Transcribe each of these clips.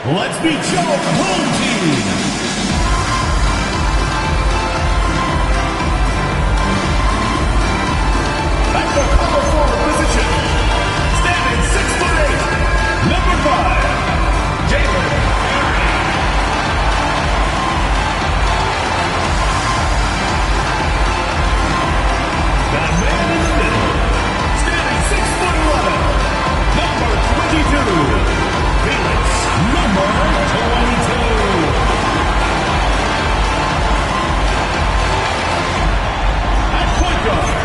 Let's meet your home team. At the power forward position, standing 6'8", number 5, Jalen. That man in the middle, standing 6'11", number 22, Felix, number 22. At point guard,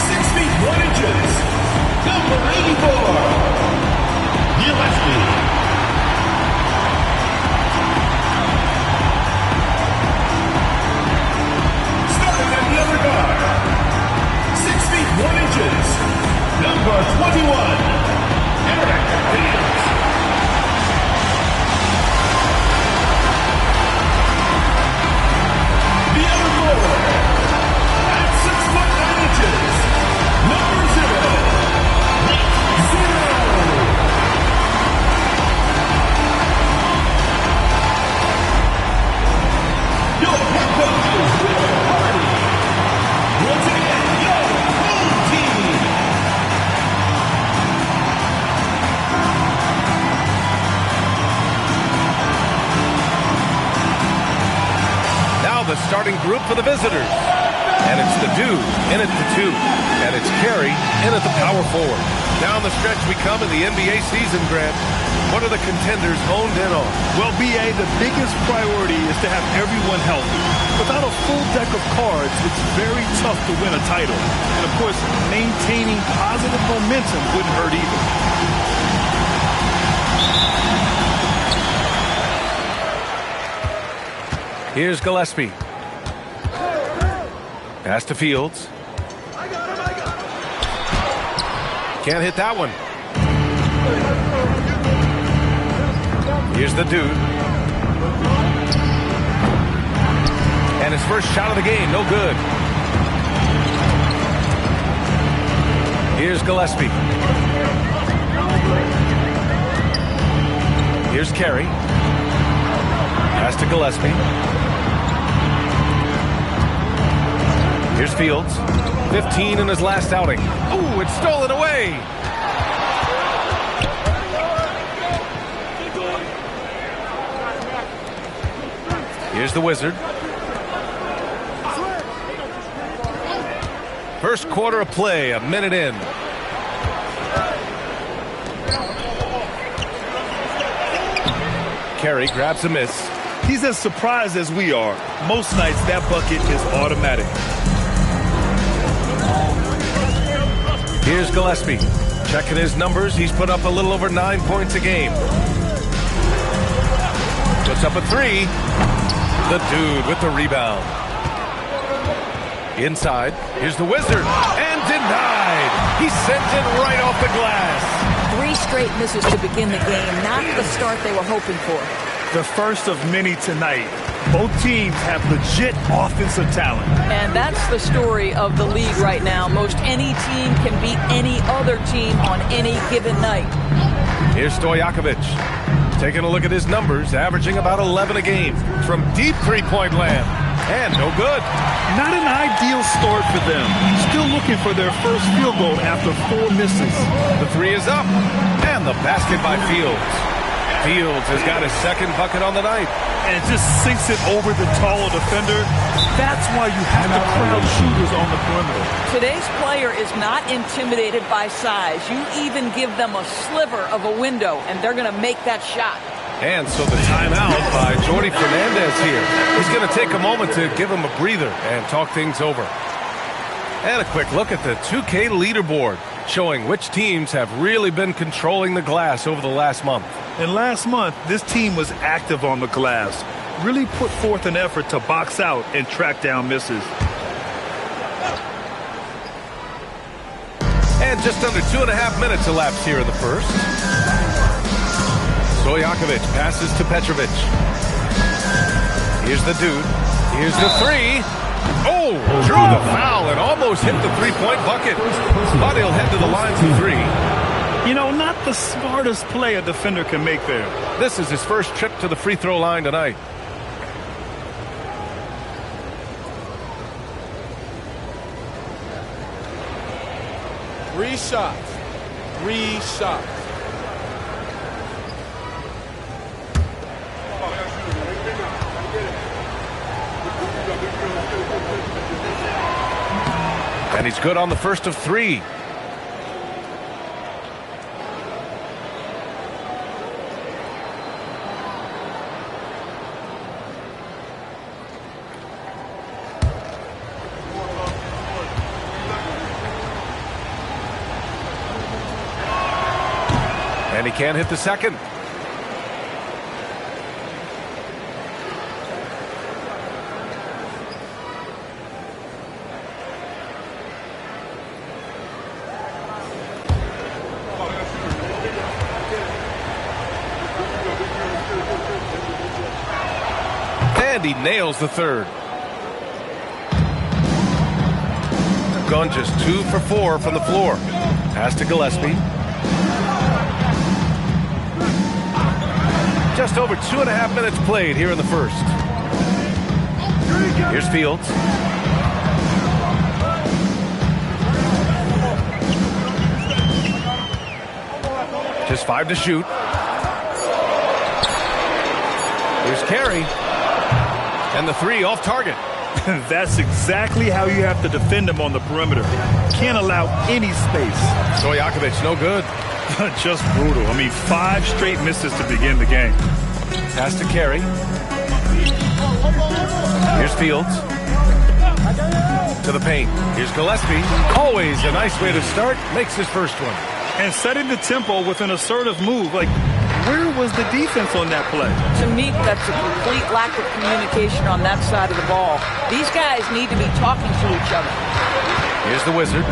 6 feet 1 inches, number 84, Gillespie. Starting at the other guard, 6 feet 1 inches, number 21, Eric Fields. The other forward, at 6 foot 9 inches, number 0, Nick Zero. Your head coach is Will Hardy. Once again, your home team. Now the starting group for the visitors. And it's the dude in at the 2. And it's Carey in at the power forward. Down the stretch we come in the NBA season, Grant. What are the contenders honed in on? Well, B.A., the biggest priority is to have everyone healthy. Without a full deck of cards, it's very tough to win a title. And, of course, maintaining positive momentum wouldn't hurt either. Here's Gillespie. Pass to Fields. Can't hit that one. Here's the dude. And his first shot of the game, no good. Here's Gillespie. Here's Carey. Pass to Gillespie. Here's Fields. 15 in his last outing. Ooh, it's stolen away. Here's the Wizard. First quarter of play, a minute in. Carey grabs a miss. He's as surprised as we are. Most nights, that bucket is automatic. Here's Gillespie. Checking his numbers, he's put up a little over 9 points a game. Puts up a 3. The dude with the rebound. Inside, here's the Wizard. And denied. He sent it right off the glass. 3 straight misses to begin the game. Not the start they were hoping for. The first of many tonight. Both teams have legit offensive talent. And that's the story of the league right now. Most any team can beat any other team on any given night. Here's Stojakovic. Taking a look at his numbers, averaging about 11 a game from deep three-point land. And no good. Not an ideal start for them. Still looking for their first field goal after 4 misses. The 3 is up. And the basket by Fields. Fields has got his second bucket on the night. And it just sinks it over the taller defender. That's why you have to crowd shooters on the perimeter. Today's player is not intimidated by size. You even give them a sliver of a window, and they're going to make that shot. And so the timeout by Jordi Fernandez here. He's going to take a moment to give him a breather and talk things over. And a quick look at the 2K leaderboard, showing which teams have really been controlling the glass over the last month. And last month, this team was active on the glass. Really put forth an effort to box out and track down misses. And just under 2.5 minutes elapsed here in the first. Stojakovic passes to Petrovic. Here's the dude. Here's the 3. Oh, drew the foul and almost hit the three-point bucket. But he'll head to the line for 3. You know, not the smartest play a defender can make there. This is his first trip to the free throw line tonight. Three shots. 3 shots. And he's good on the first of 3. And he can't hit the second. And he nails the third. Gone just 2 for 4 from the floor. Pass to Gillespie. Just over 2.5 minutes played here in the first. Here's Fields. Just 5 to shoot. Here's Carey. And the 3 off target. That's exactly how you have to defend him on the perimeter. Can't allow any space. Stojakovic, no good. Just brutal. I mean, 5 straight misses to begin the game. Pass to Carey. Here's Fields. To the paint. Here's Gillespie. Always a nice way to start. Makes his first one. And setting the tempo with an assertive move. Like, where was the defense on that play? To me, that's a complete lack of communication on that side of the ball. These guys need to be talking to each other. Here's the Wizard.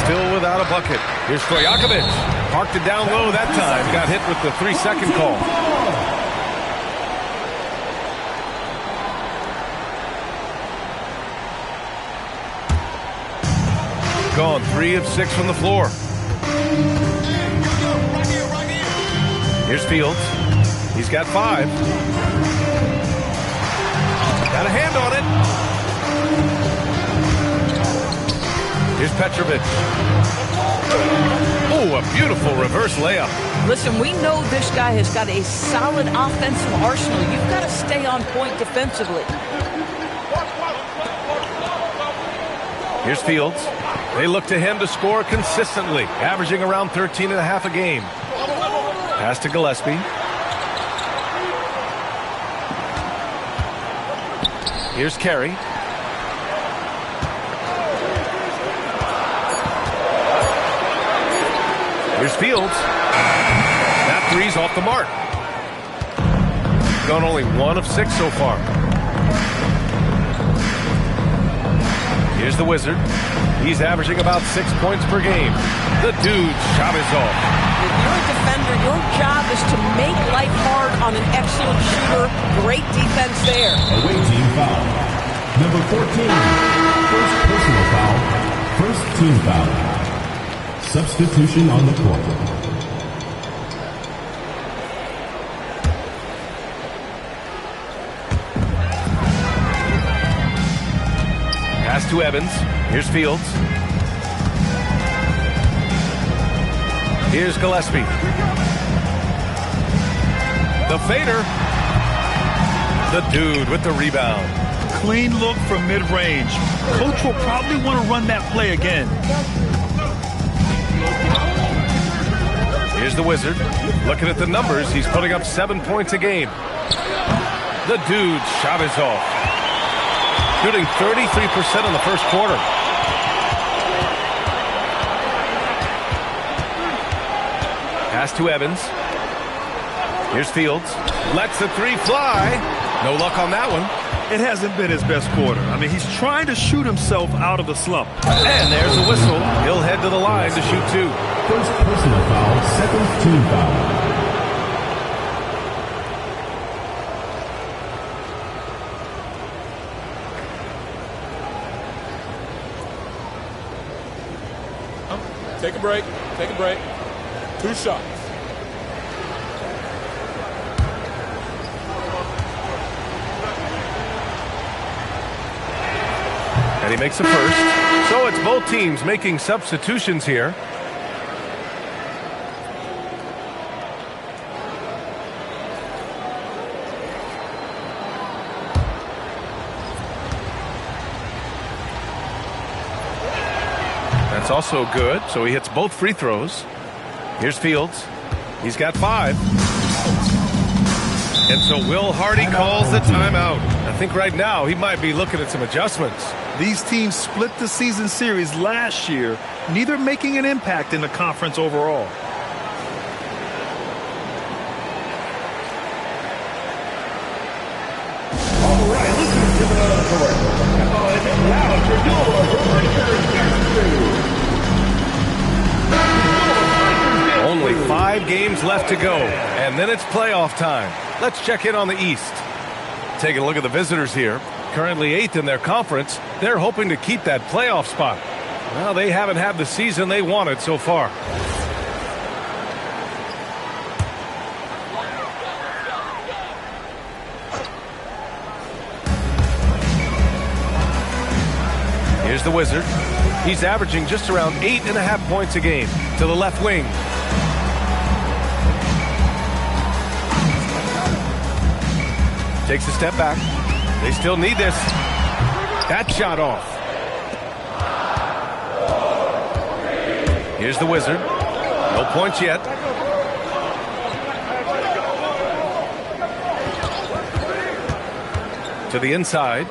Still without a bucket. Here's Stojakovic. Parked it down low that time. Got hit with the 3-second call. Gone 3 of 6 from the floor. Here's Fields. He's got 5. Got a hand on it. Here's Petrovic. Oh, a beautiful reverse layup. Listen, we know this guy has got a solid offensive arsenal. You've got to stay on point defensively. Here's Fields. They look to him to score consistently, averaging around 13.5 a game. Pass to Gillespie. Here's Carey. Here's Fields. That 3's off the mark. Gone only 1 of 6 so far. Here's the Wizard. He's averaging about 6 points per game. The dude's shot is off. If you're a defender, your job is to make life hard on an excellent shooter. Great defense there. Away team foul. Number 14. First personal foul. First team foul. Substitution on the court. Pass to Evans. Here's Fields. Here's Gillespie. The fader. The dude with the rebound. Clean look from mid-range. Coach will probably want to run that play again. Here's the Wizard. Looking at the numbers, he's putting up 7 points a game. The dude's shot is off. Shooting 33% in the first quarter. Pass to Evans. Here's Fields. Lets the 3 fly. No luck on that one. It hasn't been his best quarter. I mean, he's trying to shoot himself out of the slump. And there's a whistle. He'll head to the line to shoot 2. First personal foul, second team foul. Take a break. Take a break. 2 shots. And he makes a first. So it's both teams making substitutions here. That's also good. So he hits both free throws. Here's Fields. He's got 5. And so Will Hardy calls the timeout. I think right now he might be looking at some adjustments. These teams split the season series last year, neither making an impact in the conference overall. All right, listen to the court. And now for your Only 5 games left to go, and then it's playoff time. Let's check in on the East. Take a look at the visitors here. Currently 8th in their conference. They're hoping to keep that playoff spot. Well, they haven't had the season they wanted so far. Here's the Wizard. He's averaging just around 8.5 points a game to the left wing. Takes a step back. They still need this. That shot off. Here's the Wizard. No points yet. To the inside.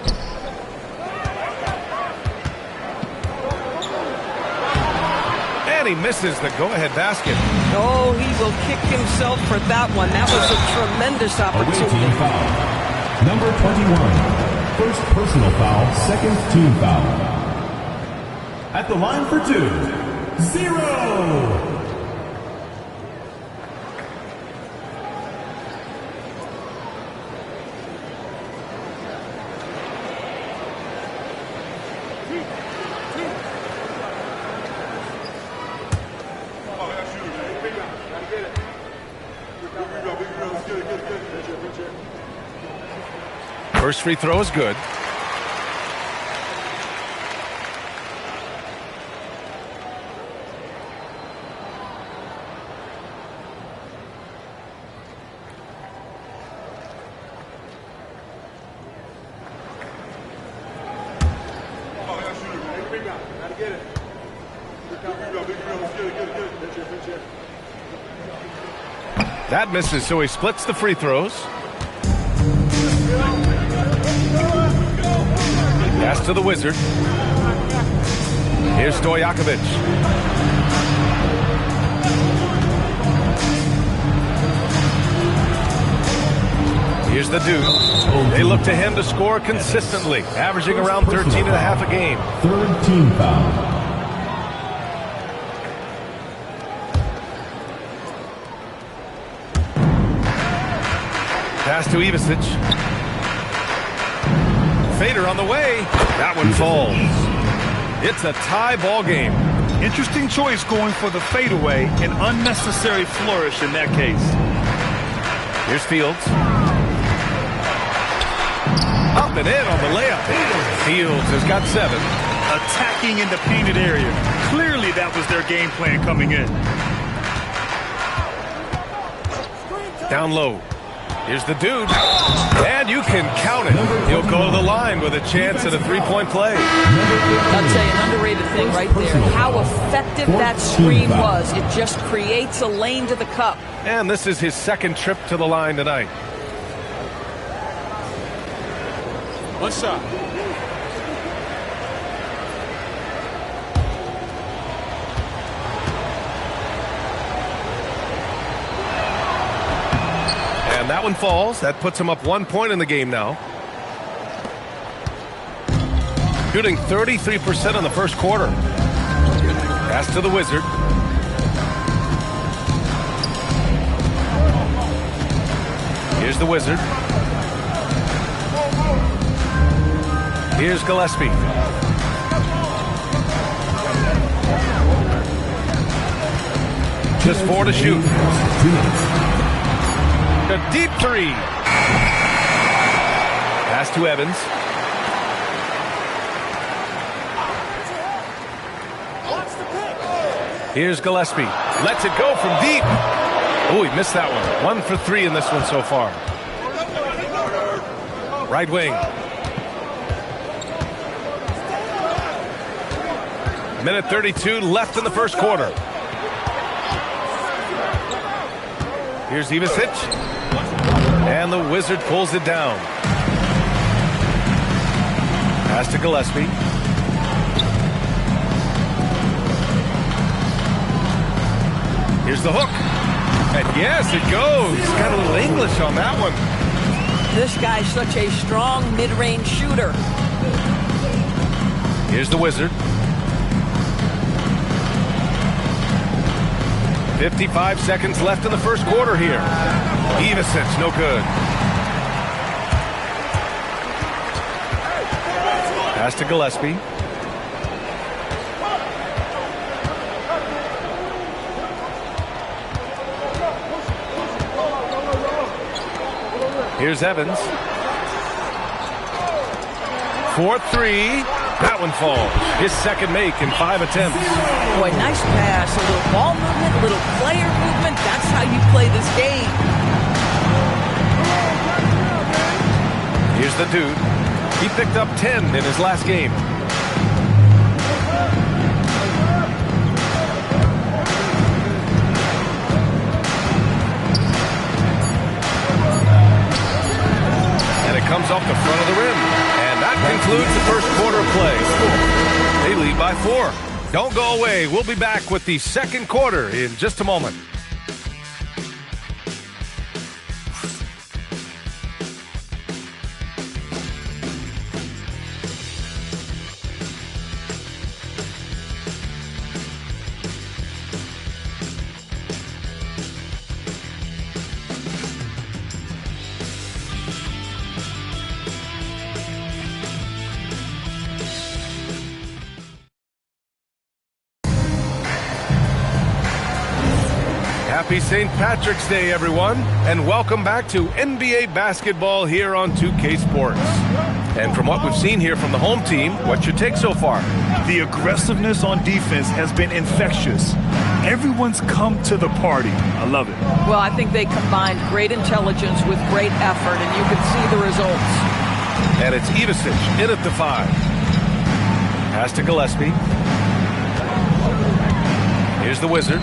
And he misses the go-ahead basket. Oh, he will kick himself for that one. That was a tremendous opportunity. foul. Number 21. First personal foul, second team foul. At the line for 2, 0. First free throw is good. That misses, so he splits the free throws. Pass to the Wizard. Here's Stojakovic. Here's the dude. They look to him to score consistently, averaging around 13.5 a game. Third team foul. Pass to Ivicic. Fader on the way. That one falls. It's a tie ball game. Interesting choice going for the fadeaway, an unnecessary flourish in that case. Here's Fields. Up and in on the layup. Fields has got 7. Attacking in the painted area. Clearly that was their game plan coming in. Down low. Here's the dude. And you can count it. He'll go to the line with a chance at a three-point play. I'll tell you, an underrated thing right there. How effective that screen was. It just creates a lane to the cup. And this is his second trip to the line tonight. One shot. And that one falls. That puts him up 1 point in the game now. Shooting 33% in the first quarter. Pass to the Wizard. Here's the Wizard. Here's Gillespie. Just 4 to shoot. A deep three. Pass to Evans. Here's Gillespie. Lets it go from deep. Oh, he missed that one. 1 for 3 in this one so far. Right wing. Minute 32 left in the first quarter. Here's Ivisic. And the Wizard pulls it down. Pass to Gillespie. Here's the hook. And yes, it goes. Got a little English on that one. This guy's such a strong mid-range shooter. Here's the Wizard. 55 seconds left in the first quarter here. Ivisic, no good. Pass to Gillespie. Here's Evans. 4-3. That one falls. His second make in 5 attempts. Boy, nice pass. A little ball movement, a little player movement. That's how you play this game. Here's the dude. He picked up 10 in his last game. And it comes off the front of the rim. And that concludes the first quarter of play. They lead by 4. Don't go away. We'll be back with the second quarter in just a moment. Happy St. Patrick's Day, everyone, and welcome back to NBA basketball here on 2K Sports. And from what we've seen here from the home team, what's your take so far? The aggressiveness on defense has been infectious. Everyone's come to the party. I love it. Well, I think they combined great intelligence with great effort, and you can see the results. And it's Ivisic in at the 5. Pass to Gillespie. Here's the Wizard.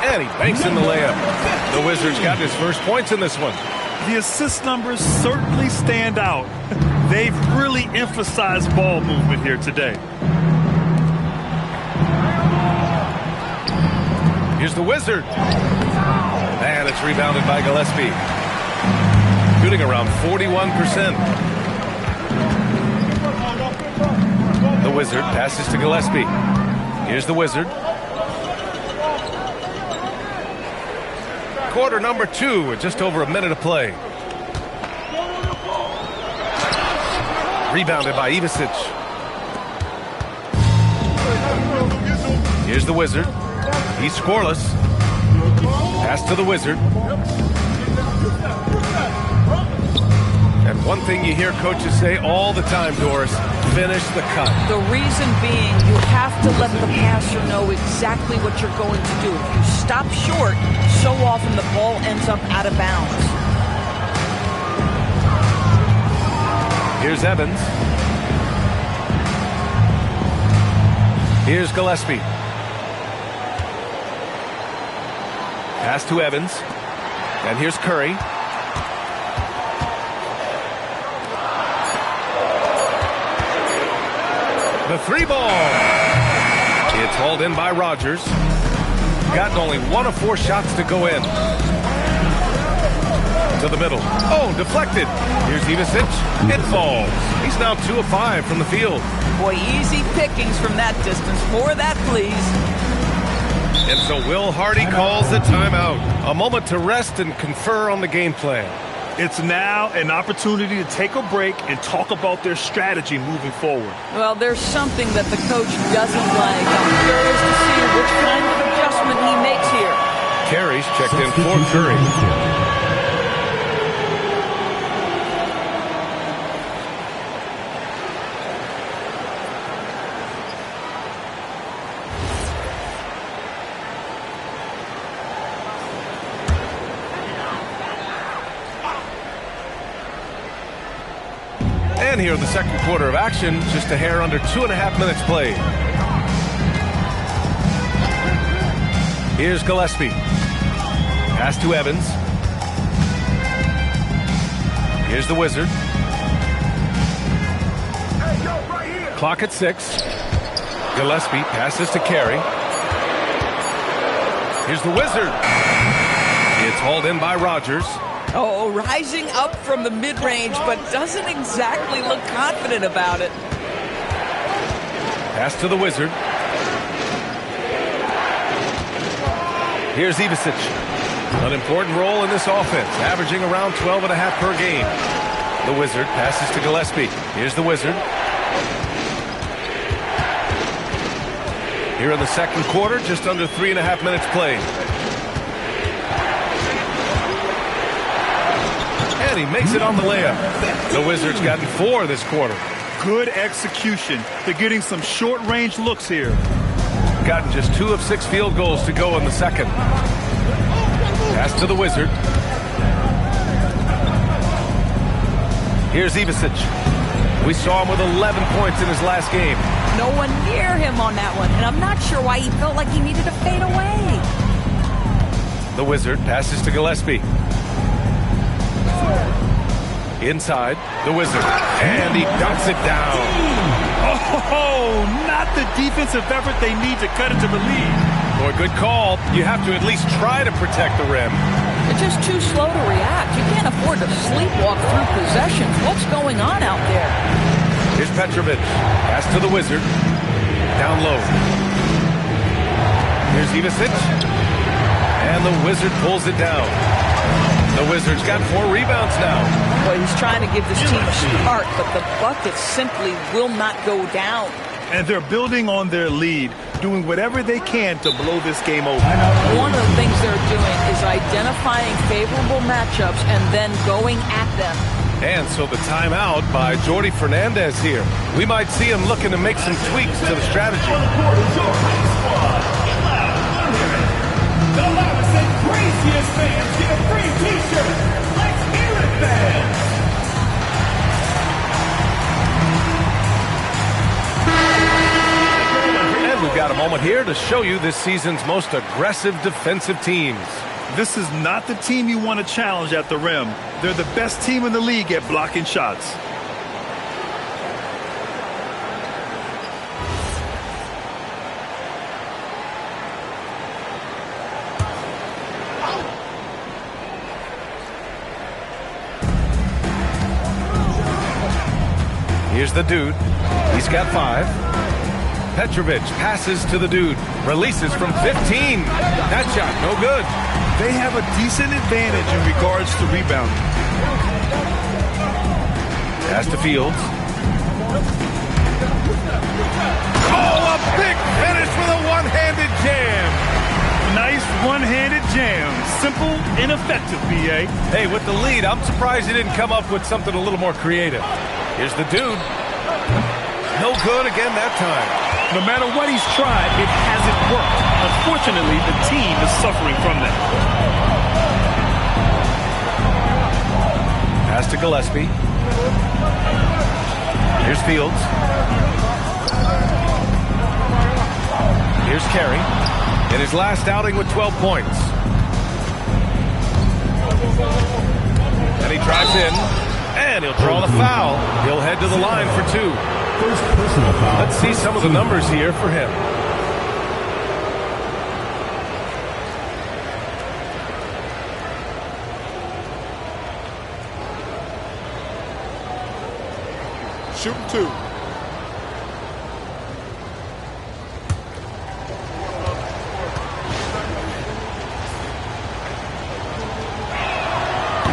And he banks in the layup. The Wizards got his first points in this one. The assist numbers certainly stand out. They've really emphasized ball movement here today. Here's the Wizard. And it's rebounded by Gillespie. Shooting around 41%. The Wizard passes to Gillespie. Here's the Wizard. Quarter number 2 with just over a minute of play. Rebounded by Ivisic. Here's the Wizard. He's scoreless. Pass to the Wizard. And one thing you hear coaches say all the time, Doris, finish the cut. The reason being, you have to let the passer know exactly what you're going to do. If you stop short, so often the ball ends up out of bounds. Here's Evans. Here's Gillespie. Pass to Evans. And here's Curry. The 3 ball. It's hauled in by Rogers. Gotten only 1 of 4 shots to go in. To the middle. Oh, deflected. Here's Ivisic. It falls. He's now 2 of 5 from the field. Boy, easy pickings from that distance. More of that, please. And so Will Hardy calls the timeout. A moment to rest and confer on the game plan. It's now an opportunity to take a break and talk about their strategy moving forward. Well, there's something that the coach doesn't like. I'm curious to see which kind of adjustment he makes here. Carries checked in for Curry. And here in the second quarter of action, just a hair under 2.5 minutes played. Here's Gillespie. Pass to Evans. Here's the Wizard. Clock at 6. Gillespie passes to Carey. Here's the Wizard. It's hauled in by Rogers. Oh, rising up from the mid-range, but doesn't exactly look confident about it. Pass to the Wizard. Here's Ivicic. An important role in this offense, averaging around 12.5 per game. The Wizard passes to Gillespie. Here's the Wizard. Here in the second quarter, just under 3.5 minutes played. And he makes it on the layup. The Wizards gotten 4 this quarter. Good execution. They're getting some short-range looks here. Gotten just 2 of 6 field goals to go in the second. Pass to the Wizard. Here's Ivicic. We saw him with 11 points in his last game. No one near him on that one, and I'm not sure why he felt like he needed to fade away. The Wizard passes to Gillespie. Inside, the Wizard. And he dunks it down. Oh, not the defensive effort they need to cut it to the lead. Boy, good call. You have to at least try to protect the rim. It's just too slow to react. You can't afford to sleepwalk through possessions. What's going on out there? Here's Petrovic. Pass to the Wizard. Down low. Here's Ivicic. And the Wizard pulls it down. The Wizards got 4 rebounds now. Well, he's trying to give this team a start, but the buckets simply will not go down. And they're building on their lead, doing whatever they can to blow this game over. One of the things they're doing is identifying favorable matchups and then going at them. And so the timeout by Jordi Fernandez here. We might see him looking to make some tweaks to the strategy. The loudest and craziest fans get a free t-shirt. Let's hear it, fans! And we've got a moment here to show you this season's most aggressive defensive teams. This is not the team you want to challenge at the rim. They're the best team in the league at blocking shots. Here's the Dude. He's got 5. Petrovic passes to the Dude. Releases from 15. That shot, no good. They have a decent advantage in regards to rebounding. Pass to Fields. Oh, a big finish with a one-handed jam. Nice one-handed jam. Simple and effective, B.A. Hey, with the lead, I'm surprised he didn't come up with something a little more creative. Here's the Dude. No good again that time. No matter what he's tried, it hasn't worked. Unfortunately, the team is suffering from that. Pass to Gillespie. Here's Fields. Here's Carey. In his last outing with 12 points. And he drives in. And he'll draw the foul. He'll head to the line for 2. First personal foul. Let's see some of the numbers here for him. Shooting 2.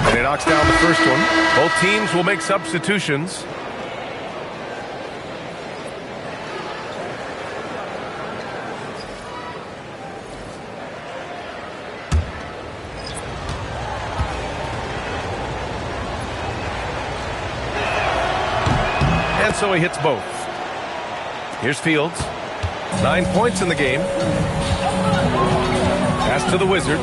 And it knocks down the first one. Both teams will make substitutions. And so he hits both. Here's Fields. 9 points in the game. Pass to the Wizard.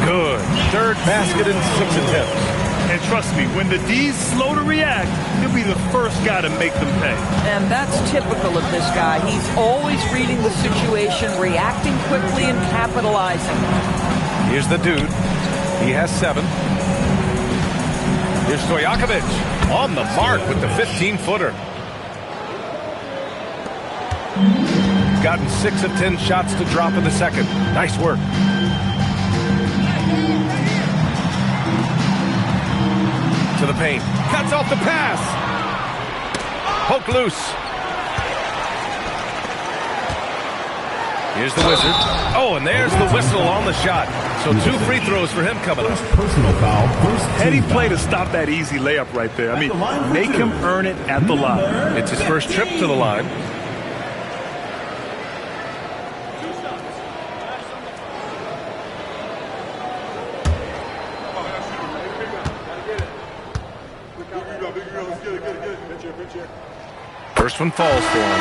Good. Third basket in 6 attempts. And trust me, when the D's slow to react, he'll be the first guy to make them pay. And that's typical of this guy. He's always reading the situation, reacting quickly, and capitalizing. Here's the dude. He has 7. Here's Stojakovic on the mark with the 15-footer. Gotten 6 of 10 shots to drop in the second. Nice work. To the paint. Cuts off the pass. Poke loose. Here's the Wizard. Oh, and there's the whistle on the shot. So 2 free throws for him coming up. Personal foul. Heady play to stop that easy layup right there. I mean, make him earn it at the line. It's his first trip to the line. First one falls for him.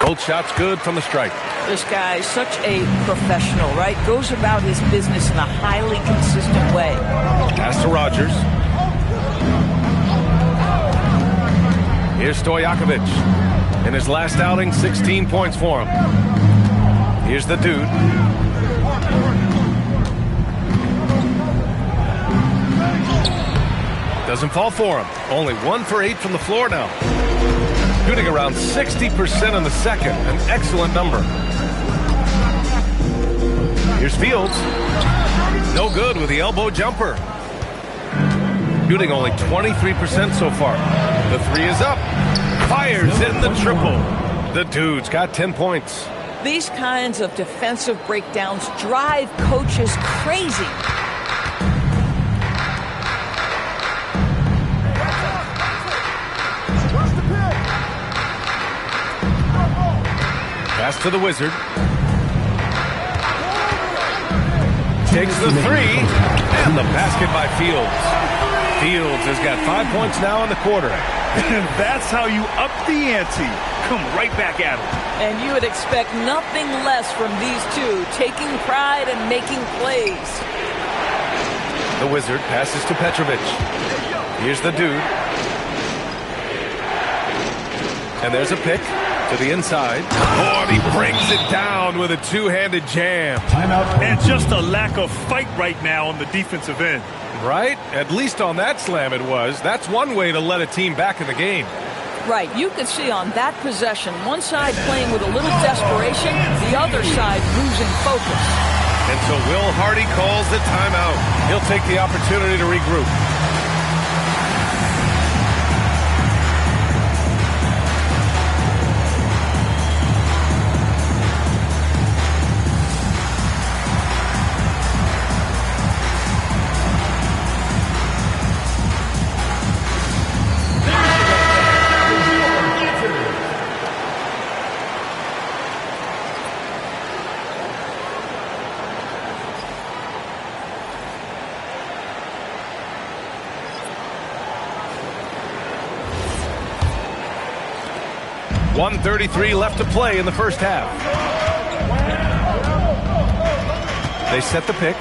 Both shots good from the stripe. This guy is such a professional, right? Goes about his business in a highly consistent way. Pass to Rogers. Here's Stojakovic. In his last outing, 16 points for him. Here's the dude. Doesn't fall for him. Only 1 for 8 from the floor now. Shooting around 60% in the second. An excellent number. Here's Fields. No good with the elbow jumper. Shooting only 23% so far. The 3 is up. Fires in the triple. The dude's got 10 points. These kinds of defensive breakdowns drive coaches crazy. Pass to the Wizard. Takes the 3, and the basket by Fields. Fields has got 5 points now in the quarter. And that's how you up the ante. Come right back at him. And you would expect nothing less from these two, taking pride and making plays. The Wizard passes to Petrovic. Here's the dude. And there's a pick. To the inside. Oh, and he brings it down with a two-handed jam. Timeout. And just a lack of fight right now on the defensive end. Right? At least on that slam it was. That's one way to let a team back in the game. Right. You could see on that possession, one side playing with a little desperation, the other side losing focus. And so Will Hardy calls the timeout. He'll take the opportunity to regroup. .133 left to play in the first half. They set the pick.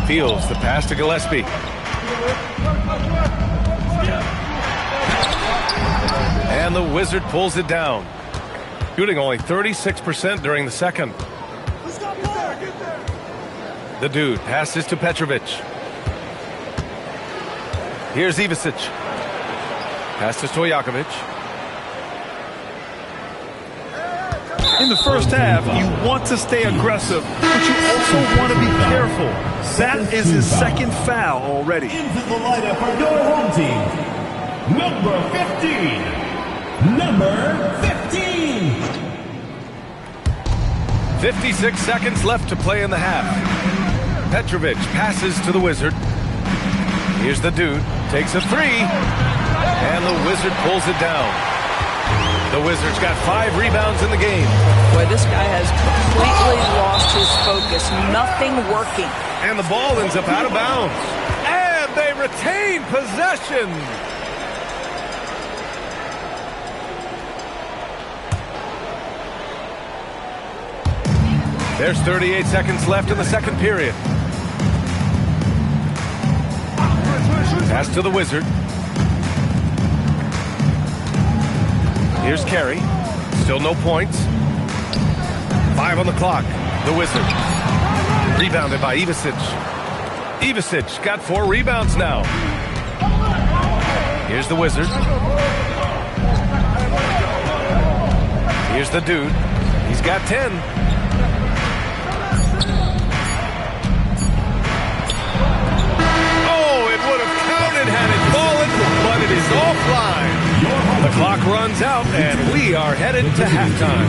Fields the pass to Gillespie. And the Wizard pulls it down. Shooting only 36% during the second. The dude passes to Petrovic. Here's Ivicic. Pass to Stojakovic. In the first half, you want to stay aggressive, but you also want to be careful. That is his second foul already. Into the lineup for your home team, number 15. Number 15. 56 seconds left to play in the half. Petrovic passes to the Wizard. Here's the Dude, takes a three, and the Wizard pulls it down. The Wizard's got 5 rebounds in the game. Boy, this guy has completely lost his focus. Nothing working. And the ball ends up out of bounds. And they retain possession. There's 38 seconds left in the second period. Pass to the Wizard. Here's Carey. Still no points. 5 on the clock. The Wizard. Rebounded by Ivicic. Ivicic got 4 rebounds now. Here's the Wizard. Here's the Dude. He's got 10. Oh, it would have counted had it fallen, but it is offline. The clock runs out, and we are headed to halftime.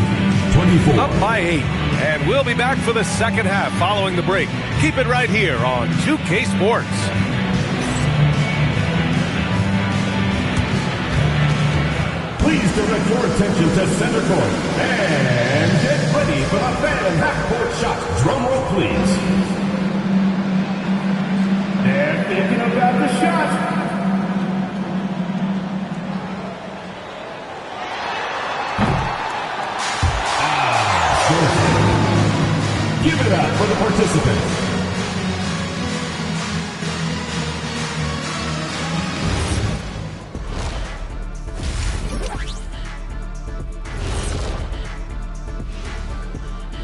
24. Up by 8, and we'll be back for the second half following the break. Keep it right here on 2K Sports. Please direct your attention to center court and get ready for the fan half-court shot. Drum roll, please. They're thinking about the shot. Give it up for the participants.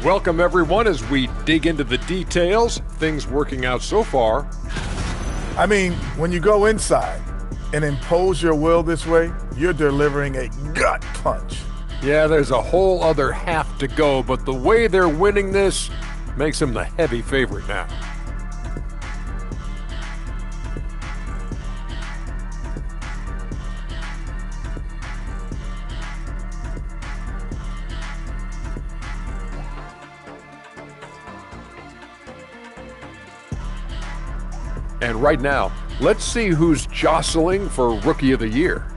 Welcome, everyone, as we dig into the details. Things working out so far. I mean, when you go inside and impose your will this way, you're delivering a gut punch. Yeah, there's a whole other half to go, but the way they're winning this makes them the heavy favorite now. And right now, let's see who's jostling for Rookie of the Year.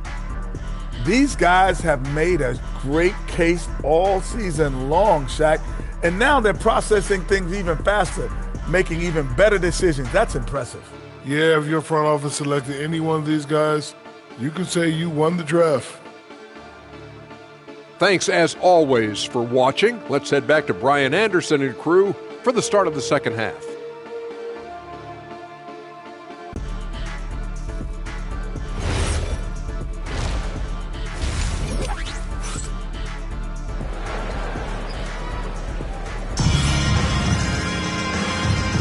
These guys have made a great case all season long, Shaq, and now they're processing things even faster, making even better decisions. That's impressive. Yeah, if your front office selected any one of these guys, you could say you won the draft. Thanks, as always, for watching. Let's head back to Brian Anderson and crew for the start of the second half.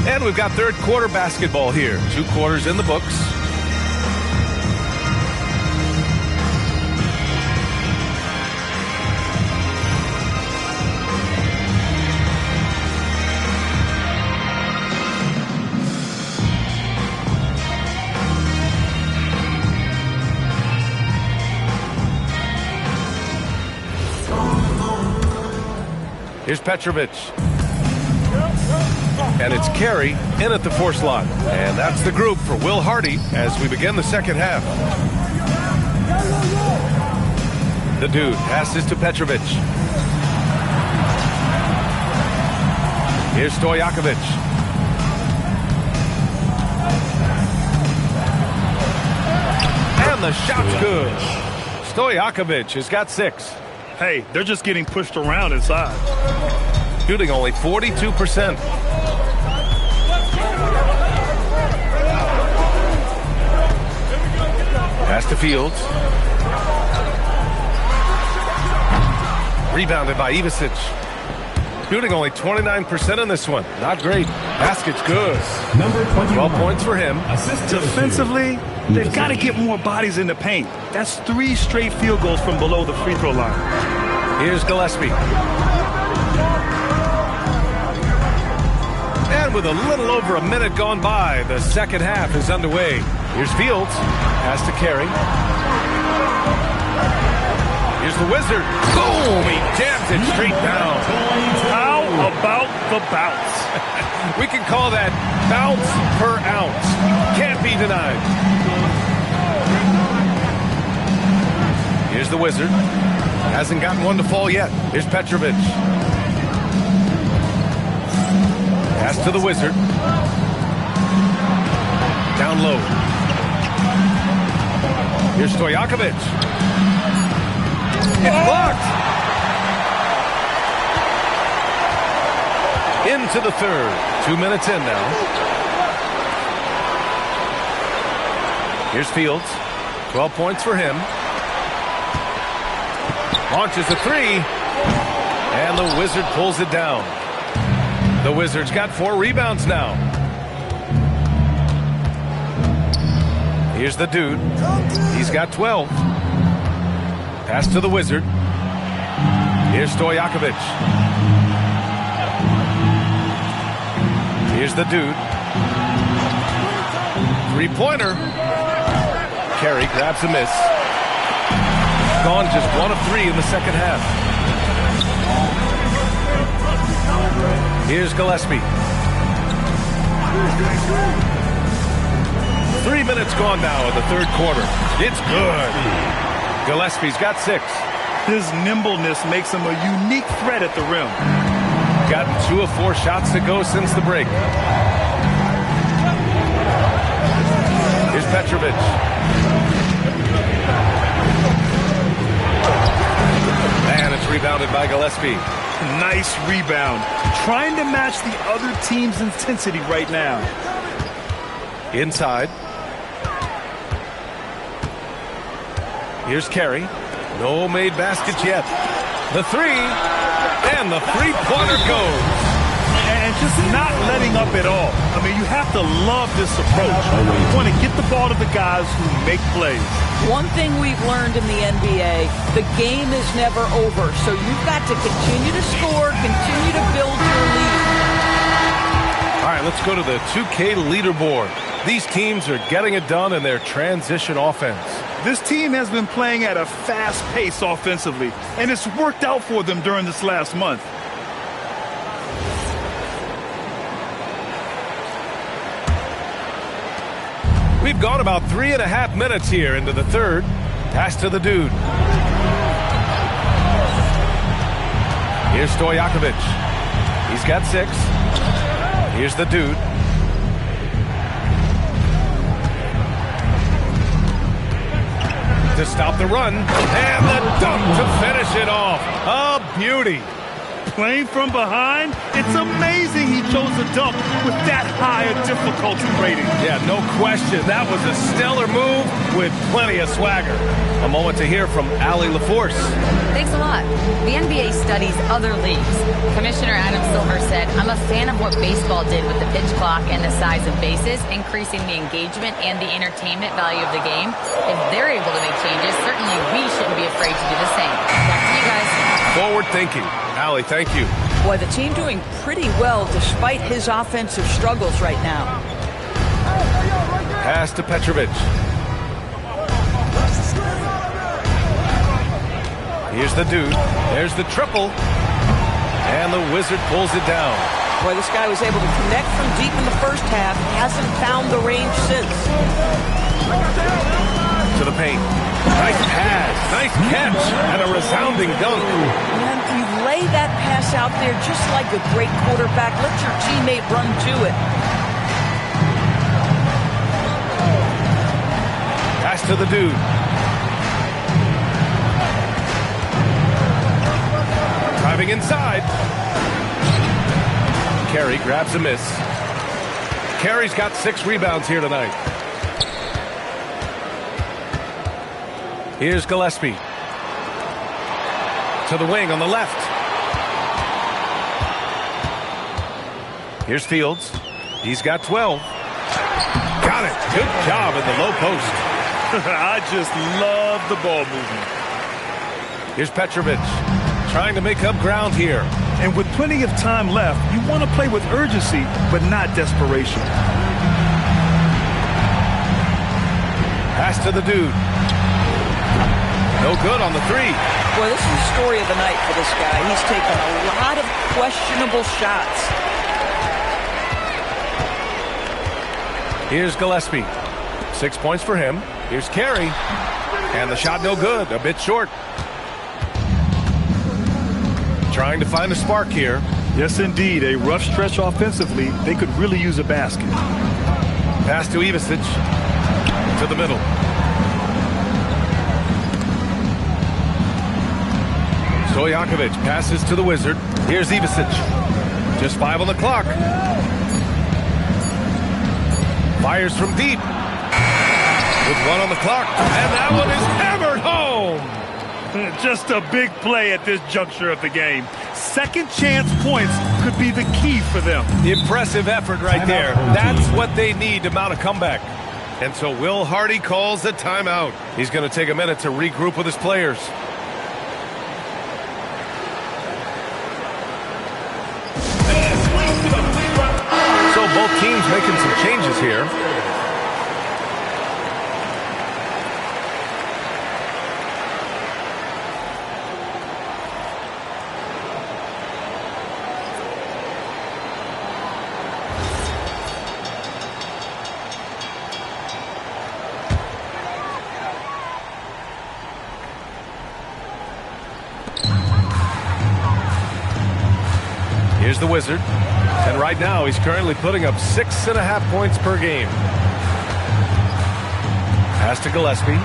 And we've got third quarter basketball here. 2 quarters in the books. Here's Petrovic. And it's Carey in at the 4 slot. And that's the group for Will Hardy as we begin the second half. The Dude passes to Petrovic. Here's Stojakovic. And the shot's good. Stojakovic has got 6. Hey, they're just getting pushed around inside. Shooting only 42%. Pass to Fields. Rebounded by Ivicic. Shooting only 29% in this one. Not great. Basket's good. Number 21. 12 points for him. Defensively, they've got to get more bodies in the paint. That's 3 straight field goals from below the free throw line. Here's Gillespie. And with a little over a minute gone by, the second half is underway. Here's Fields. Has to carry. Here's the Wizard. Boom! He jams it straight down. How about the bounce? We can call that bounce per ounce. Can't be denied. Here's the Wizard. Hasn't gotten one to fall yet. Here's Petrovic. Pass to the Wizard. Down low. Here's Stojakovic. It's blocked. Into the third. 2 minutes in now. Here's Fields. 12 points for him. Launches a three. And the Wizard pulls it down. The Wizards got 4 rebounds now. Here's the dude. He's got 12. Pass to the Wizard. Here's Stojakovic. Here's the dude. Three-pointer. Carey grabs a miss. Gone just 1 of 3 in the second half. Here's Gillespie. 3 minutes gone now in the third quarter. It's good. Gillespie's got 6. His nimbleness makes him a unique threat at the rim. Gotten 2 of 4 shots to go since the break. Here's Petrovic. And it's rebounded by Gillespie. Nice rebound. Trying to match the other team's intensity right now. Inside. Here's Carey. No made baskets yet. The three. And the three-pointer goes. And just not letting up at all. I mean, you have to love this approach. You want to get the ball to the guys who make plays. One thing we've learned in the NBA, the game is never over. So you've got to continue to score, continue to build your lead. All right, let's go to the 2K leaderboard. These teams are getting it done in their transition offense. This team has been playing at a fast pace offensively, and it's worked out for them during this last month. We've gone about 3.5 minutes here into the third. Pass to the dude. Here's Stojakovic. He's got 6. Here's the dude. To stop the run. And the dunk to finish it off. A beauty. Playing from behind, it's amazing he chose a dunk with that high a difficulty rating. Yeah, no question. That was a stellar move with plenty of swagger. A moment to hear from Allie LaForce. Thanks a lot. The NBA studies other leagues. Commissioner Adam Silver said, I'm a fan of what baseball did with the pitch clock and the size of bases, increasing the engagement and the entertainment value of the game. If they're able to make changes, certainly we shouldn't be afraid to do the same. Back to you guys. Forward thinking. Allie, thank you. Boy, the team doing pretty well despite his offensive struggles right now. Pass to Petrovic. Here's the dude. There's the triple. And the Wizard pulls it down. Boy, this guy was able to connect from deep in the first half. Hasn't found the range since. To the paint. Nice pass. Nice catch. And a resounding dunk. And you lay that pass out there just like a great quarterback. Let your teammate run to it. Pass to the dude. Driving inside. Carey grabs a miss. Carey's got 6 rebounds here tonight. Here's Gillespie. To the wing on the left. Here's Fields. He's got 12. Got it. Good job in the low post. I just love the ball movement. Here's Petrovic. trying to make up ground here. And with plenty of time left, you want to play with urgency, but not desperation. Pass to the dude. No good on the three. Boy, this is the story of the night for this guy. He's taken a lot of questionable shots. Here's Gillespie. 6 points for him. Here's Carey. And the shot no good. A bit short. Trying to find a spark here. Yes, indeed. A rough stretch offensively. They could really use a basket. Pass to Ivicic. To the middle. Stojakovic passes to the Wizard. Here's Ivicic. Just 5 on the clock. Fires from deep. With 1 on the clock. And that one is hammered home. Just a big play at this juncture of the game. Second chance points could be the key for them. Impressive effort right there. That's what they need to mount a comeback. And so Will Hardy calls a timeout. He's going to take a minute to regroup with his players. So both teams making some changes here. Here's the Wizard. And right now, he's currently putting up 6.5 points per game. Pass to Gillespie.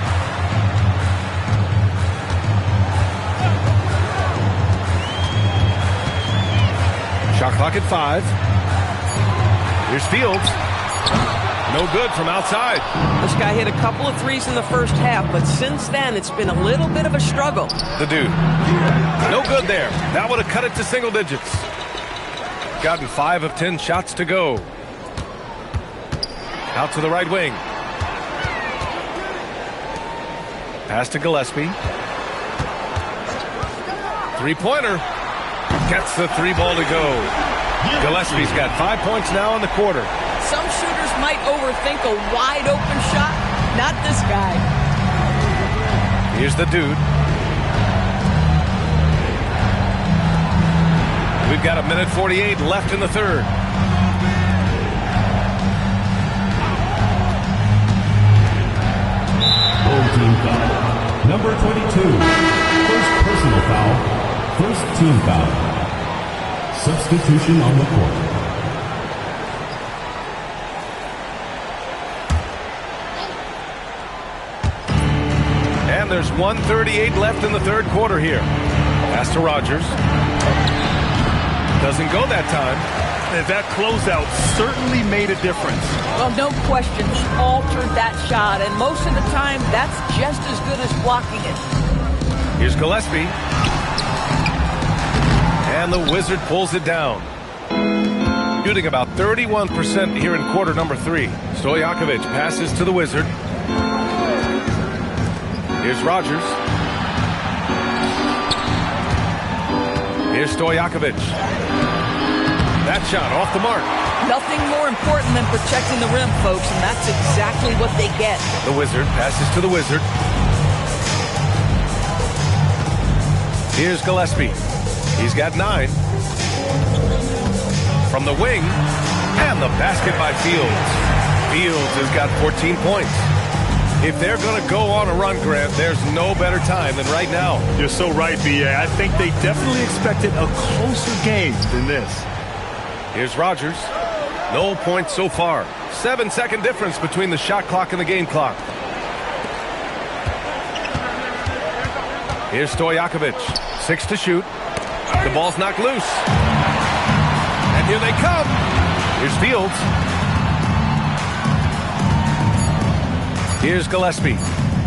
Shot clock at 5. Here's Fields. No good from outside. This guy hit a couple of threes in the first half, but since then, it's been a little bit of a struggle. The dude. No good there. That would have cut it to single digits. Gotten 5 of 10 shots to go. Out to the right wing. Pass to Gillespie. Three-pointer. Gets the 3-ball to go. Gillespie's got 5 points now in the quarter. Some shooters might overthink a wide-open shot. Not this guy. Here's the dude. We've got 1:48 left in the third. Home team foul. Number 22. First personal foul. First team foul. Substitution on the court. And there's 1:38 left in the third quarter here. Pass to Rogers. Doesn't go that time. And that closeout certainly made a difference. Well, no question, he altered that shot, and most of the time, that's just as good as blocking it. Here's Gillespie. And the Wizard pulls it down. Shooting about 31% here in quarter number 3. Stojakovic passes to the Wizard. Here's Rogers. Here's Stojakovic. That shot off the mark. Nothing more important than protecting the rim, folks, and that's exactly what they get. The Wizard passes to the Wizard. Here's Gillespie. He's got 9. From the wing, and the basket by Fields. Fields has got 14 points. If they're going to go on a run, Grant, there's no better time than right now. You're so right, B.A. I think they definitely expected a closer game than this. Here's Rogers. No points so far. 7-second difference between the shot clock and the game clock. Here's Stojakovic. 6 to shoot. The ball's knocked loose. And here they come. Here's Fields. Here's Gillespie.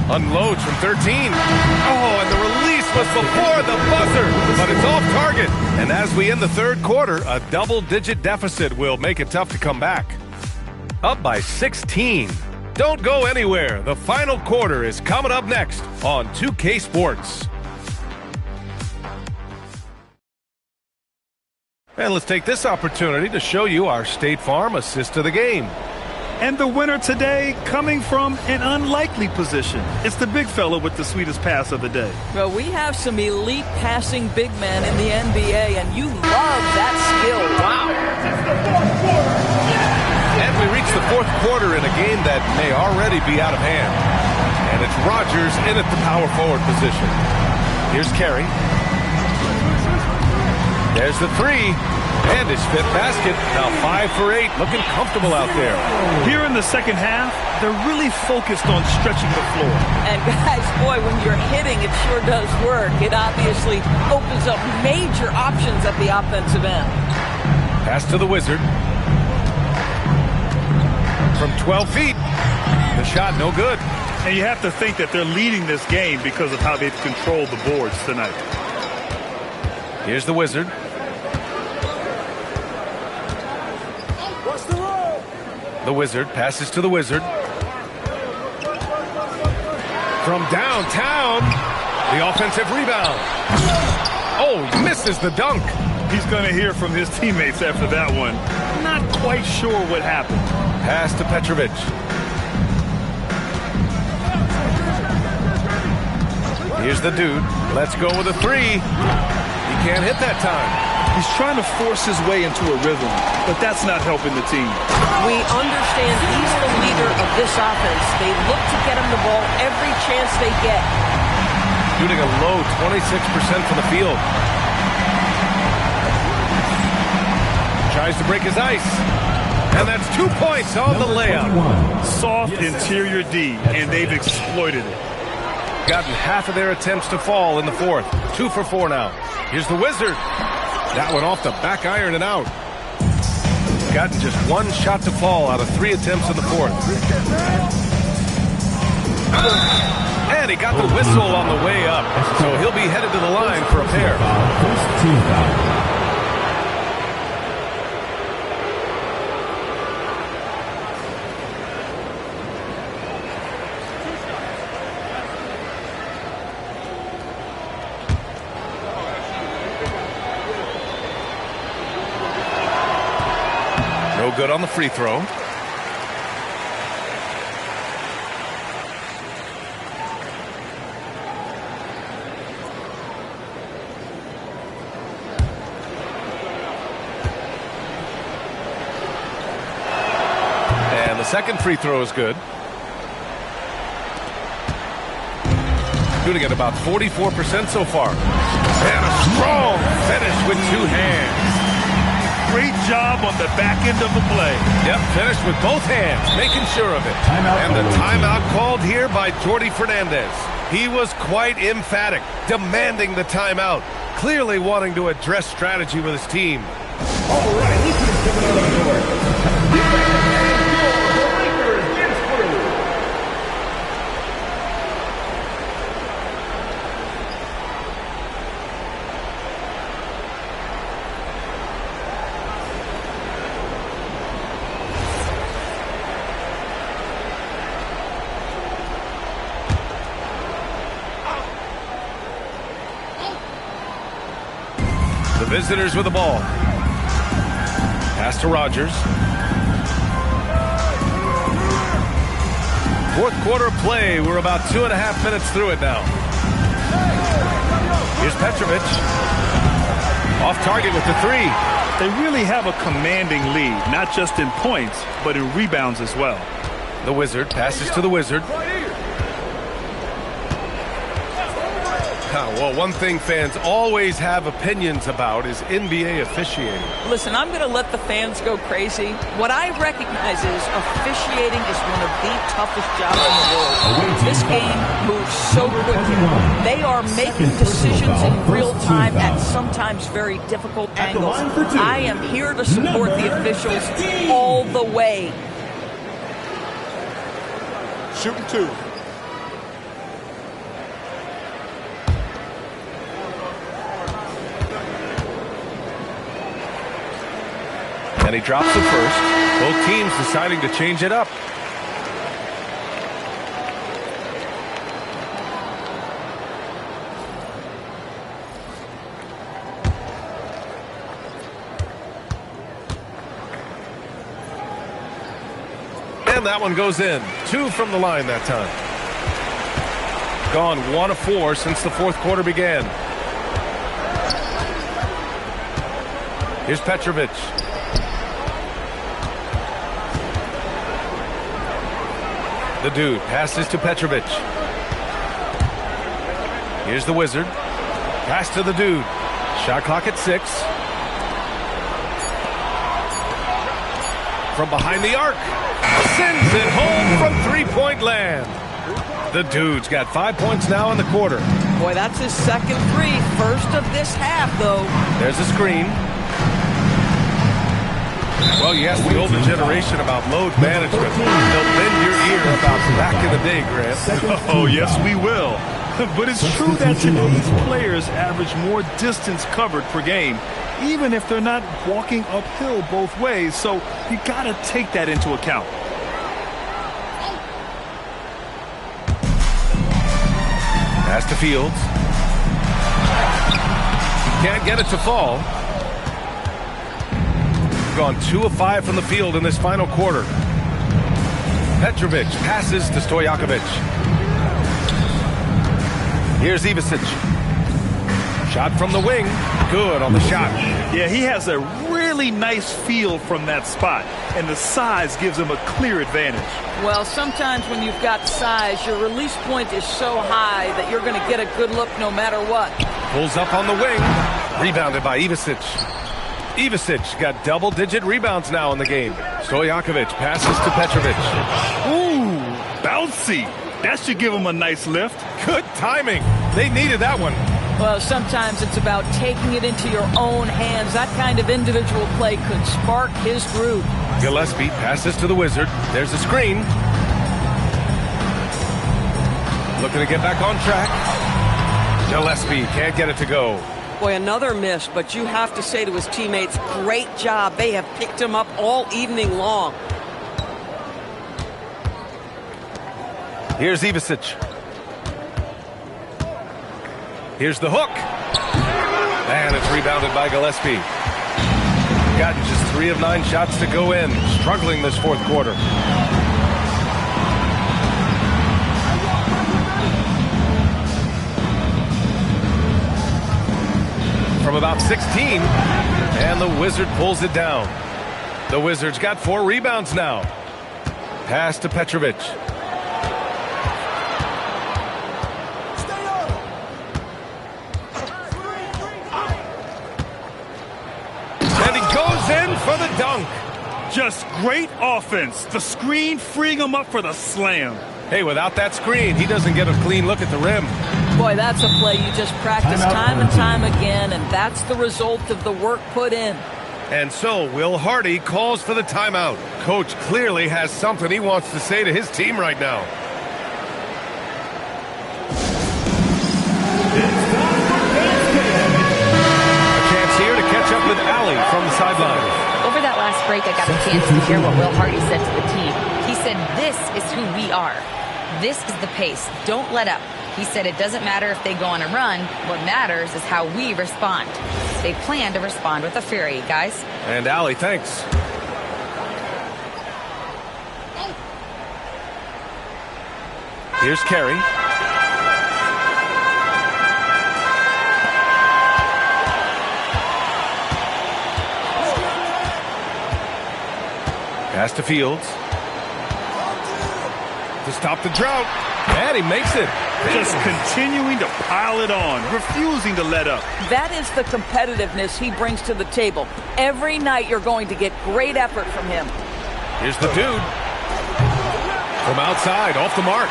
Unloads from 13. Oh, and the release was before the buzzer, but it's off target. And as we end the third quarter, a double-digit deficit will make it tough to come back. Up by 16. Don't go anywhere. The final quarter is coming up next on 2K Sports. And let's take this opportunity to show you our State Farm assist of the game. And the winner today coming from an unlikely position. It's the big fella with the sweetest pass of the day. Well, we have some elite passing big men in the NBA, and you love that skill. Wow. And we reach the fourth quarter in a game that may already be out of hand. And it's Rodgers in at the power forward position. Here's Carey. There's the three. And his fifth basket. Now 5 for 8. Looking comfortable out there. Here in the second half, they're really focused on stretching the floor. And guys, boy, when you're hitting, it sure does work. It obviously opens up major options at the offensive end. Pass to the Wizard. From 12 feet. The shot no good. And you have to think that they're leading this game because of how they've controlled the boards tonight. Here's the Wizard. The Wizard passes to the Wizard. From downtown, the offensive rebound. Oh, misses the dunk. He's going to hear from his teammates after that one. Not quite sure what happened. Pass to Petrovic. Here's the dude. Let's go with a three. He can't hit that time. He's trying to force his way into a rhythm, but that's not helping the team. We understand he's the leader of this offense. They look to get him the ball every chance they get. Shooting a low 26% from the field. Tries to break his ice. And that's 2 points on the layup. Soft interior D, and they've exploited it. Gotten half of their attempts to fall in the fourth. 2 for 4 now. Here's the Wizard. That one off the back iron and out. Gotten just 1 shot to fall out of 3 attempts in the fourth. And he got the whistle on the way up. So he'll be headed to the line for a pair. First team foul. No good on the free throw. And the second free throw is good. Shooting at about 44% so far. And a strong finish with 2 hands. Great job on the back end of the play. Yep, finished with both hands, making sure of it. And the timeout called here by Jordi Fernandez. He was quite emphatic, demanding the timeout, clearly wanting to address strategy with his team. All right, this is coming out of the door. The Lakers gets through. The visitors with the ball. Pass to Rodgers. Fourth quarter play. We're about 2.5 minutes through it now. Here's Petrovic. Off target with the three. They really have a commanding lead, not just in points, but in rebounds as well. The Wizard passes to the Wizard. Well, one thing fans always have opinions about is NBA officiating. Listen, I'm going to let the fans go crazy. What I recognize is officiating is one of the toughest jobs in the world. This game moves so quickly. They are making decisions in real time at sometimes very difficult angles. I am here to support the officials all the way. Shooting 2. And he drops the first. Both teams deciding to change it up. And that one goes in. 2 from the line that time. Gone 1 of 4 since the fourth quarter began. Here's Petrovic. The dude passes to Petrovic. Here's the Wizard. Pass to the dude. Shot clock at 6. From behind the arc. Sends it home from three-point land. The dude's got 5 points now in the quarter. Boy, that's his second 3. First of this half, though. There's a screen. Well, you ask the older generation about load management. They'll bend your ear about back in the day, Grant. Oh, yes, we will. But it's true that today's players average more distance covered per game, even if they're not walking uphill both ways. So you got to take that into account. Pass to Fields. Can't get it to fall. Gone 2 of 5 from the field in this final quarter. Petrovic passes to Stojakovic. Here's Ivisic. Shot from the wing. Good on the shot. Yeah, he has a really nice feel from that spot, and the size gives him a clear advantage. Well, sometimes when you've got size, your release point is so high that you're going to get a good look no matter what. Pulls up on the wing. Rebounded by Ivisic. Ivisic got double-digit rebounds now in the game. Stojakovic passes to Petrovic. Ooh, bouncy. That should give him a nice lift. Good timing. They needed that one. Well, sometimes it's about taking it into your own hands. That kind of individual play could spark his groove. Gillespie passes to the Wizard. There's a screen. Looking to get back on track. Gillespie can't get it to go. Boy, another miss, but you have to say to his teammates, great job. They have picked him up all evening long. Here's Ivisic. Here's the hook. And it's rebounded by Gillespie. Gotten just 3 of 9 shots to go in. Struggling this fourth quarter. From about 16, and the Wizard pulls it down. The Wizards got 4 rebounds now. Pass to Petrovic. And he goes in for the dunk. Just great offense. The screen freeing him up for the slam. Hey, without that screen, he doesn't get a clean look at the rim. Boy, that's a play you just practice time and time again, and that's the result of the work put in. And so Will Hardy calls for the timeout. Coach clearly has something he wants to say to his team right now. A chance here to catch up with Allie from the sideline. Over that last break, I got a chance to hear what Will Hardy said to the team. He said, "This is who we are. This is the pace. Don't let up." He said it doesn't matter if they go on a run. What matters is how we respond. They plan to respond with a fury, guys. And Allie, thanks. Here's Carey. Pass to Fields. To stop the drought. And he makes it. Just continuing to pile it on, refusing to let up. That is the competitiveness he brings to the table. Every night you're going to get great effort from him. Here's the dude. From outside, off the mark.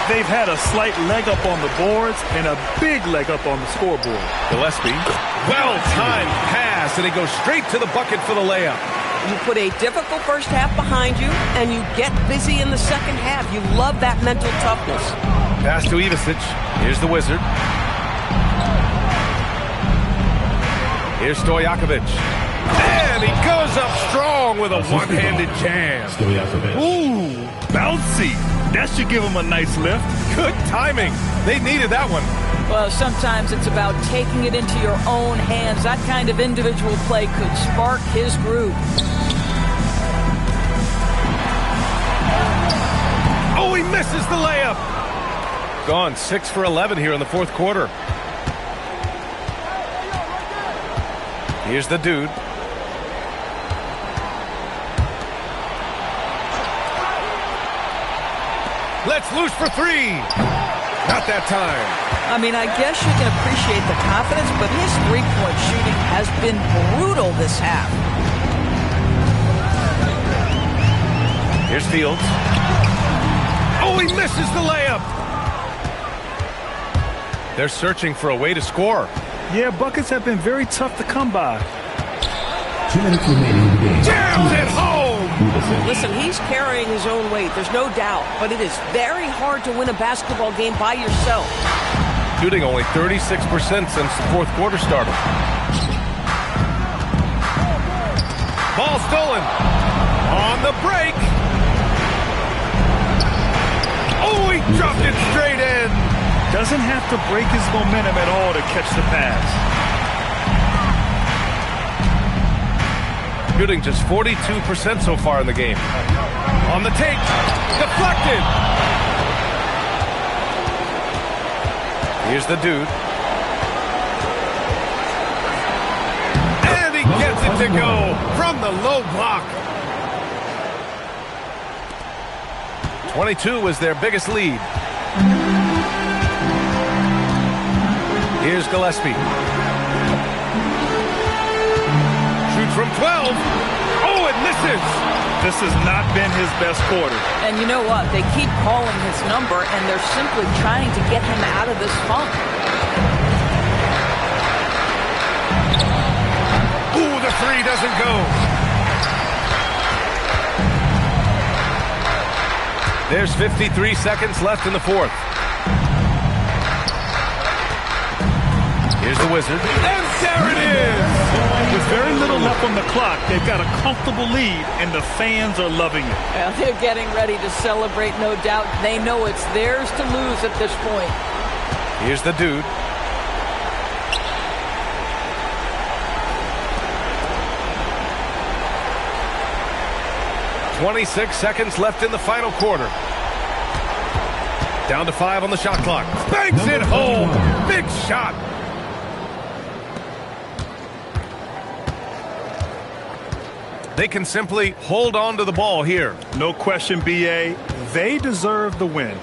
They've had a slight leg up on the boards and a big leg up on the scoreboard. Gillespie. Well-timed pass, and he goes straight to the bucket for the layup. You put a difficult first half behind you, and you get busy in the second half. You love that mental toughness. Pass to Ivisic. Here's the Wizard. Here's Stojakovic. And he goes up strong with a one-handed jam. Ooh, bouncy. That should give him a nice lift. Good timing. They needed that one. Well, sometimes it's about taking it into your own hands. That kind of individual play could spark his groove. misses the layup. Gone 6 for 11 here in the fourth quarter. Here's the dude. Let's loose for three. Not that time. I mean, I guess you can appreciate the confidence, but his three-point shooting has been brutal this half. Here's Fields. Oh, he misses the layup. They're searching for a way to score. Yeah, buckets have been very tough to come by. 2 minutes remaining in the game. Jams it home. Listen, he's carrying his own weight, there's no doubt, but it is very hard to win a basketball game by yourself. Shooting only 36% since the fourth quarter started. Ball stolen. On the break. Oh, he dropped it straight in. Doesn't have to break his momentum at all to catch the pass. Shooting just 42% so far in the game. On the take. Deflected. Here's the dude. And he gets it to go from the low block. 22 was their biggest lead. Here's Gillespie. Shoots from 12. Oh, it misses. This has not been his best quarter. And you know what? They keep calling his number, and they're simply trying to get him out of this funk. Ooh, the three doesn't go. There's 53 seconds left in the fourth. Here's the Wizard. And there it is! With very little left on the clock, they've got a comfortable lead, and the fans are loving it. Well, they're getting ready to celebrate, no doubt. They know it's theirs to lose at this point. Here's the dude. "26 seconds left in the final quarter. Down to 5 on the shot clock. Banks it home. Big shot. They can simply hold on to the ball here. No question, B.A. They deserve the win.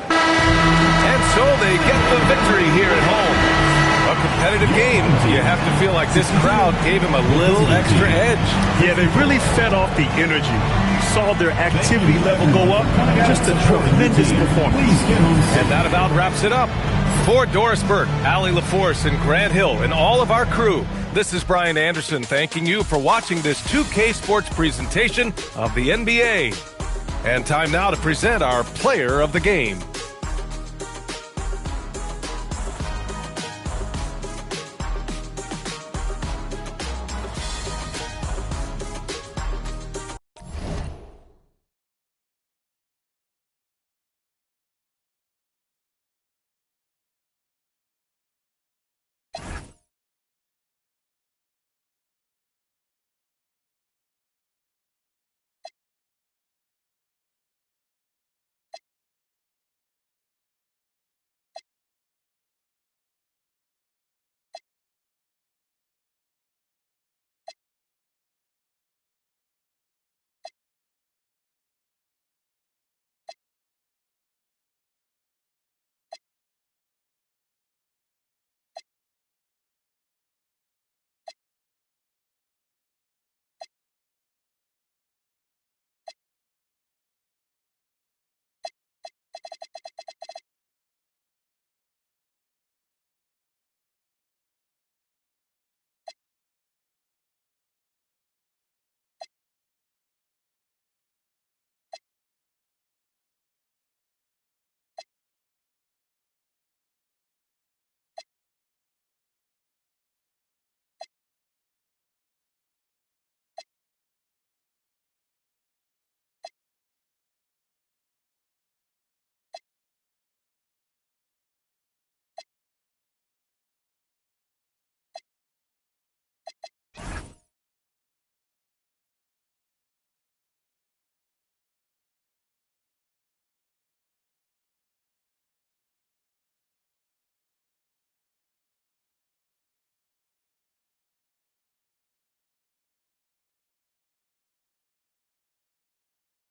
And so they get the victory here at home. A competitive game. You have to feel like this crowd gave him a little extra edge. Yeah, they really fed off the energy. You saw their activity level go up. Just a tremendous performance. And that about wraps it up. For Dorisburg, Allie LaForce, and Grant Hill, and all of our crew, this is Brian Anderson thanking you for watching this 2K Sports presentation of the NBA. And time now to present our player of the game.